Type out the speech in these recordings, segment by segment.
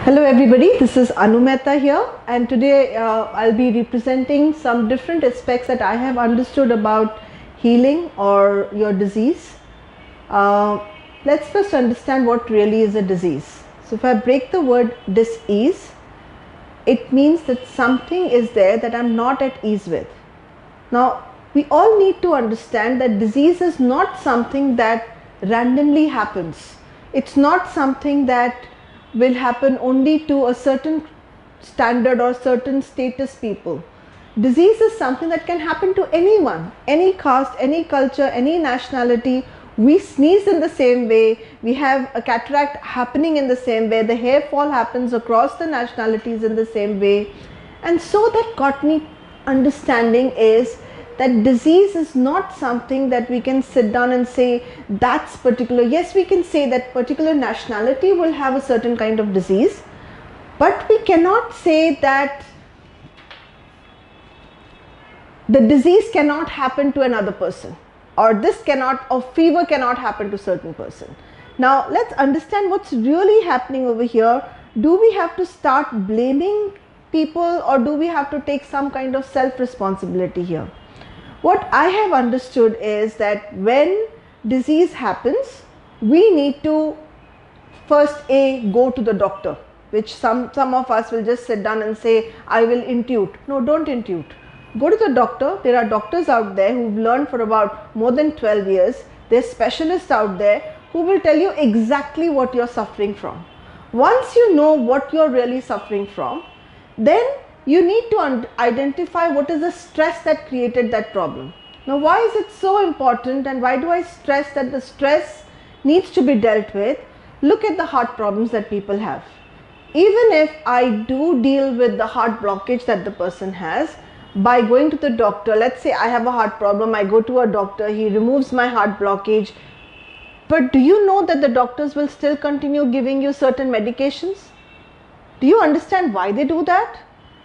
Hello everybody, this is Anu Mehta here, and today I'll be representing some different aspects that I have understood about healing or your disease. Let's first understand what really is a disease. So if I break the word dis-ease, it means that something is there that I'm not at ease with. Now we all need to understand that disease is not something that randomly happens. It's not something that will happen only to a certain standard or certain status people. Disease is something that can happen to anyone, any caste, any culture, any nationality. We sneeze in the same way, we have a cataract happening in the same way, the hair fall happens across the nationalities in the same way. And so that got me understanding is that disease is not something that we can sit down and say that's particular. Yes, we can say that particular nationality will have a certain kind of disease, but we cannot say that the disease cannot happen to another person, or this cannot, or fever cannot happen to certain person. Now let's understand what's really happening over here. Do we have to start blaming people, or do we have to take some kind of self-responsibility here? What I have understood is that when disease happens, we need to first go to the doctor, which some of us will just sit down and say, I will intuit. No, don't intuit. Go to the doctor. There are doctors out there who've learned for about more than 12 years. There's specialists out there who will tell you exactly what you're suffering from. Once you know what you're really suffering from, then you need to identify what is the stress that created that problem. Now, why is it so important, and why do I stress that the stress needs to be dealt with? Look at the heart problems that people have. Even if I do deal with the heart blockage that the person has by going to the doctor, let's say I have a heart problem, I go to a doctor, he removes my heart blockage, but do you know that the doctors will still continue giving you certain medications? Do you understand why they do that?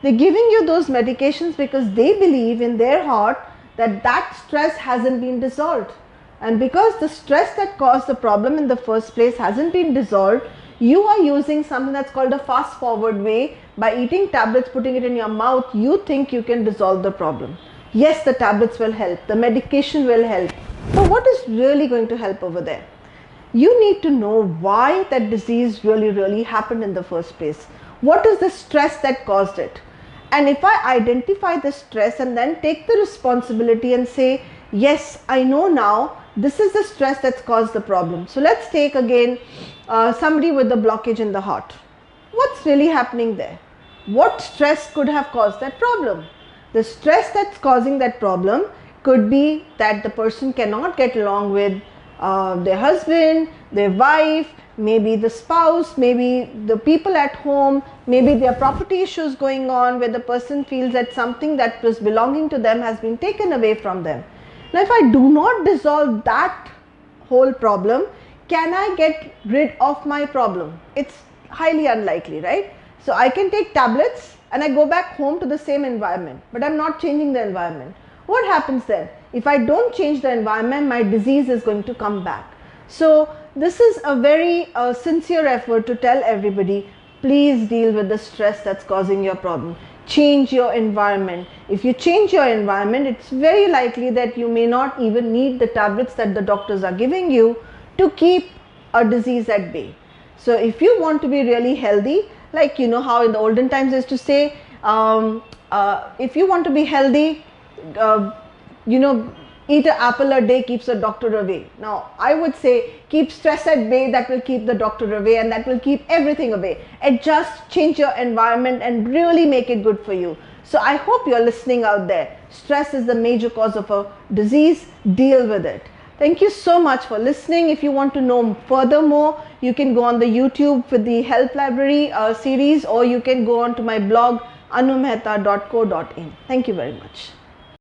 They're giving you those medications because they believe in their heart that that stress hasn't been dissolved. And because the stress that caused the problem in the first place hasn't been dissolved, you are using something that's called a fast forward way. By eating tablets, putting it in your mouth, you think you can dissolve the problem. Yes, the tablets will help, the medication will help. But what is really going to help over there? You need to know why that disease really happened in the first place. What is the stress that caused it? And if I identify the stress and then take the responsibility and say, yes, I know now this is the stress that's caused the problem. So let's take again somebody with a blockage in the heart. What's really happening there? What stress could have caused that problem? The stress that's causing that problem could be that the person cannot get along with their husband, their wife, maybe the spouse, maybe the people at home, maybe there are property issues going on where the person feels that something that was belonging to them has been taken away from them. Now, if I do not dissolve that whole problem, can I get rid of my problem? It's highly unlikely, right? So I can take tablets and I go back home to the same environment, but I'm not changing the environment. What happens then? If I don't change the environment, my disease is going to come back. So this is a very sincere effort to tell everybody, please deal with the stress that's causing your problem. Change your environment. If you change your environment, it's very likely that you may not even need the tablets that the doctors are giving you to keep a disease at bay. So if you want to be really healthy, like you know how in the olden times they used to say, if you want to be healthy, eat an apple a day keeps the doctor away. Now, I would say keep stress at bay, that will keep the doctor away, and that will keep everything away. Adjust, change your environment and really make it good for you. So I hope you're listening out there. Stress is the major cause of a disease. Deal with it. Thank you so much for listening. If you want to know furthermore, you can go on the YouTube with the Health Library series, or you can go on to my blog anumehta.co.in. Thank you very much.